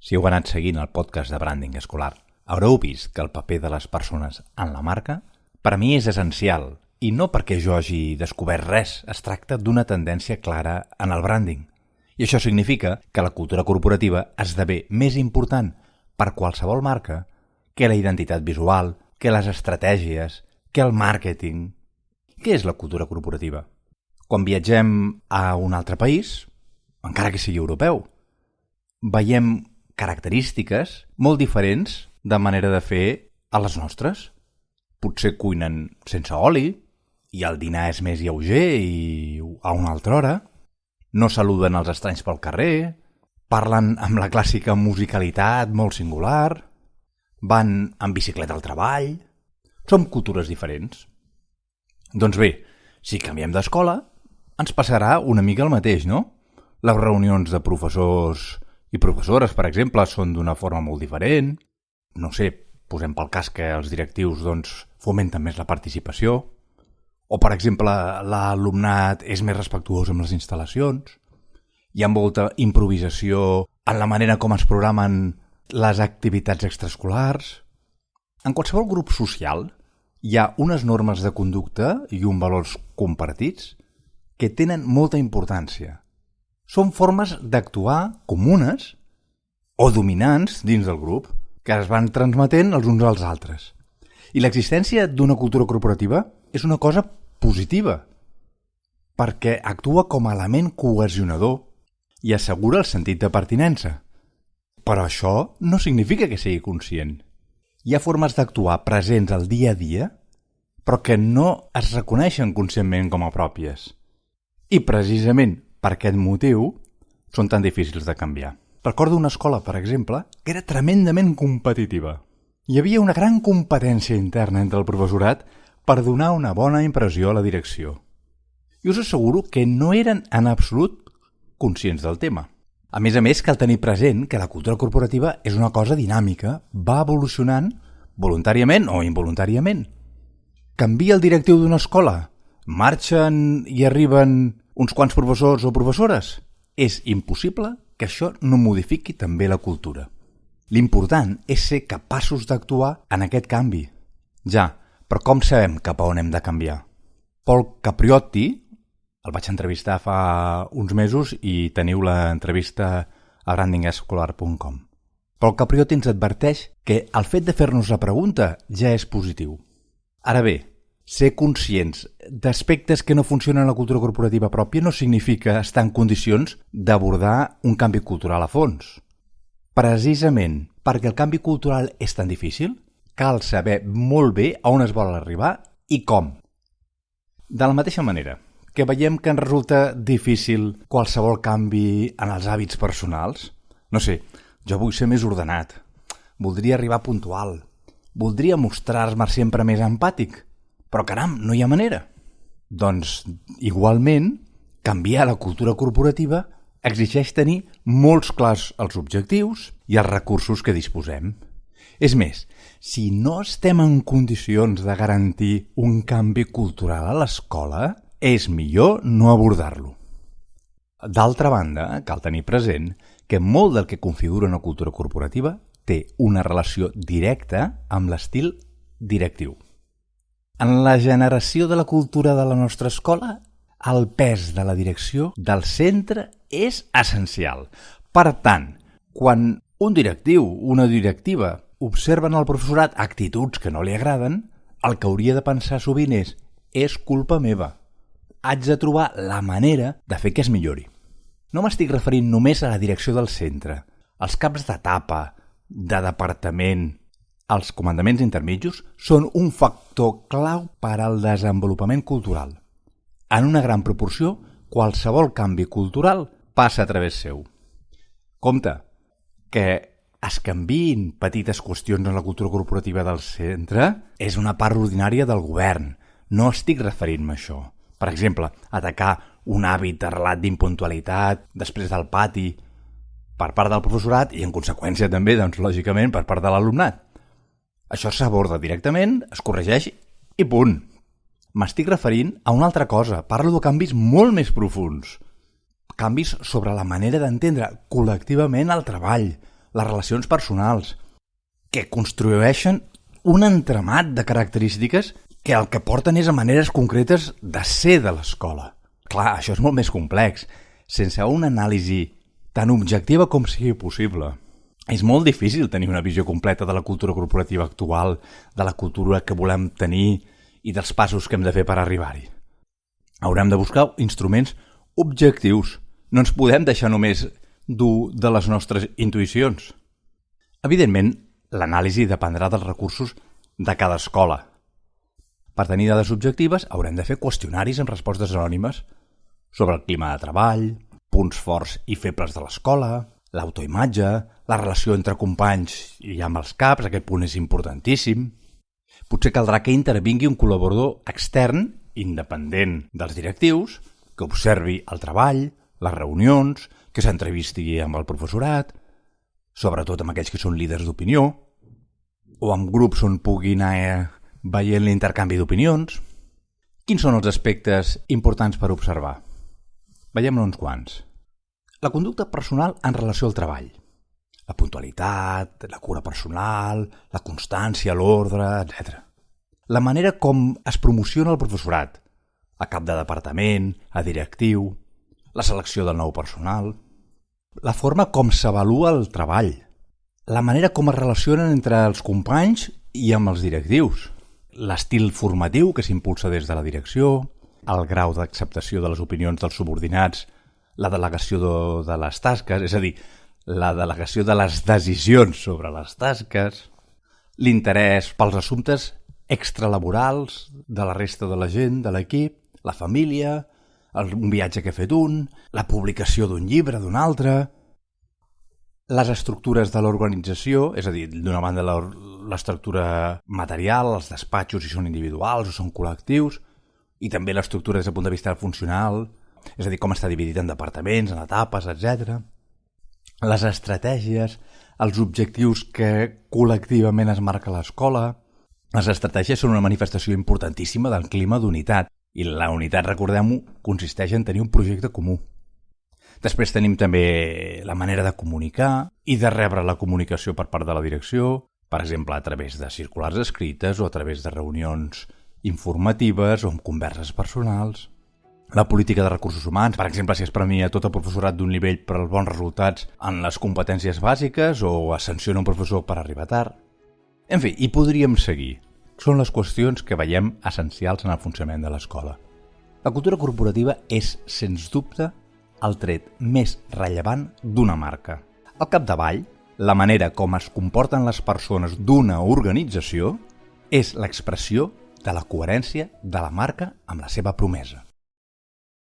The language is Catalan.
Si heu anat seguint el podcast de branding escolar, haureu vist que el paper de les persones en la marca per a mi és essencial, i no perquè jo hagi descobert res, es tracta d'una tendència clara en el branding. I això significa que la cultura corporativa esdevé més important per qualsevol marca que la identitat visual, que les estratègies, que el màrqueting. Què és la cultura corporativa? Quan viatgem a un altre país, encara que sigui europeu, veiem característiques molt diferents de manera de fer a les nostres. Potser cuinen sense oli i el dinar és més lleuger i a una altra hora. No saluden els estranys pel carrer, parlen amb la clàssica musicalitat molt singular, van en bicicleta al treball. Som cultures diferents. Doncs bé, si canviem d'escola, ens passarà una mica el mateix, no? Les reunions de professors i professores, per exemple, són d'una forma molt diferent. No sé, posem pel cas que els directius fomenten més la participació. O, per exemple, l'alumnat és més respectuós amb les instal·lacions. Hi ha molta improvisació en la manera com es programen les activitats extraescolars. En qualsevol grup social hi ha unes normes de conducta i uns valors compartits que tenen molta importància. Són formes d'actuar comunes o dominants dins del grup que es van transmetent els uns als altres. I l'existència d'una cultura corporativa és una cosa positiva perquè actua com a element cohesionador i assegura el sentit de pertinença. Però això no significa que sigui conscient. Hi ha formes d'actuar presents al dia a dia però que no es reconeixen conscientment com a pròpies. I precisament per aquest motiu són tan difícils de canviar. Recordo una escola, per exemple, que era tremendament competitiva. Hi havia una gran competència interna entre el professorat per donar una bona impressió a la direcció. I us asseguro que no eren en absolut conscients del tema. A més, cal tenir present que la cultura corporativa és una cosa dinàmica, va evolucionant voluntàriament o involuntàriament. Canvia el directiu d'una escola, marxen i arriben uns quants professors o professores. És impossible que això no modifiqui també la cultura. L'important és ser capaços d'actuar en aquest canvi. Ja, però com sabem cap a on hem de canviar? Paul Capriotti, el vaig entrevistar fa uns mesos i teniu l'entrevista a brandingescolar.com. Paul Capriotti ens adverteix que el fet de fer-nos la pregunta ja és positiu. Ara bé, ser conscients d'aspectes que no funcionen a la cultura corporativa pròpia no significa estar en condicions d'abordar un canvi cultural a fons. Precisament perquè el canvi cultural és tan difícil, cal saber molt bé a on es vol arribar i com. De la mateixa manera que veiem que ens resulta difícil qualsevol canvi en els hàbits personals, no sé, jo vull ser més ordenat, voldria arribar puntual, voldria mostrar-me sempre més empàtic, però caram, no hi ha manera. Doncs, igualment, canviar la cultura corporativa exigeix tenir molts clars els objectius i els recursos que disposem. És més, si no estem en condicions de garantir un canvi cultural a l'escola, és millor no abordar-lo. D'altra banda, cal tenir present que molt del que configura una cultura corporativa té una relació directa amb l'estil directiu. En la generació de la cultura de la nostra escola, el pes de la direcció del centre és essencial. Per tant, quan un directiu, una directiva, observen al professorat actituds que no li agraden, el que hauria de pensar sovint és culpa meva. Haig de trobar la manera de fer que es millori. No m'estic referint només a la direcció del centre. Els caps d'etapa, de departament, els comandaments intermitjos són un factor clau per al desenvolupament cultural. En una gran proporció, qualsevol canvi cultural passa a través seu. Compte, que es canviïn petites qüestions en la cultura corporativa del centre és una part ordinària del govern. No estic referint-me a això. Per exemple, atacar un hàbit arrelat d'impuntualitat després del pati per part del professorat i, en conseqüència, també, lògicament, per part de l'alumnat. Això s'aborda directament, es corregeix i punt. M'estic referint a una altra cosa. Parlo de canvis molt més profunds. Canvis sobre la manera d'entendre col·lectivament el treball, les relacions personals, que construeixen un entramat de característiques que el que porten és a maneres concretes de ser de l'escola. Clar, això és molt més complex. Sense una anàlisi tan objectiva com sigui possible, és molt difícil tenir una visió completa de la cultura corporativa actual, de la cultura que volem tenir i dels passos que hem de fer per arribar-hi. Haurem de buscar instruments objectius. No ens podem deixar només dur de les nostres intuïcions. Evidentment, l'anàlisi dependrà dels recursos de cada escola. Per tenir dades objectives, haurem de fer qüestionaris amb respostes anònimes sobre el clima de treball, punts forts i febles de l'escola, l'autoimatge, la relació entre companys i amb els caps, aquest punt és importantíssim. Potser caldrà que intervingui un col·laborador extern, independent dels directius, que observi el treball, les reunions, que s'entrevisti amb el professorat, sobretot amb aquells que són líders d'opinió, o amb grups on pugui anar veient l'intercanvi d'opinions. Quins són els aspectes importants per observar? Veiem-ne uns quants. La conducta personal en relació al treball. La puntualitat, la cura personal, la constància, l'ordre, etc. La manera com es promociona el professorat, a cap de departament, a directiu, la selecció del nou personal, la forma com s'avalua el treball, la manera com es relacionen entre els companys i amb els directius, l'estil formatiu que s'impulsa des de la direcció, el grau d'acceptació de les opinions dels subordinats, la delegació de les tasques, és a dir, la delegació de les decisions sobre les tasques, l'interès pels assumptes extralaborals de la resta de la gent, de l'equip, la família, un viatge que ha fet un, la publicació d'un llibre, d'un altre, les estructures de l'organització, és a dir, d'una banda l'estructura material, els despatxos si són individuals o són col·lectius, i també l'estructura des del punt de vista funcional, és a dir, com està dividit en departaments, en etapes, etc. Les estratègies, els objectius que col·lectivament es marca a l'escola. Les estratègies són una manifestació importantíssima del clima d'unitat, i la unitat, recordem-ho, consisteix en tenir un projecte comú. Després tenim també la manera de comunicar i de rebre la comunicació per part de la direcció, per exemple, a través de circulars escrites o a través de reunions informatives o amb converses personals. La política de recursos humans, per exemple, si es premia tot el professorat d'un nivell per als bons resultats en les competències bàsiques o es sanciona un professor per arribar tard. En fi, i podríem seguir. Són les qüestions que veiem essencials en el funcionament de l'escola. La cultura corporativa és, sens dubte, el tret més rellevant d'una marca. Al capdavall, la manera com es comporten les persones d'una organització és l'expressió de la coherència de la marca amb la seva promesa.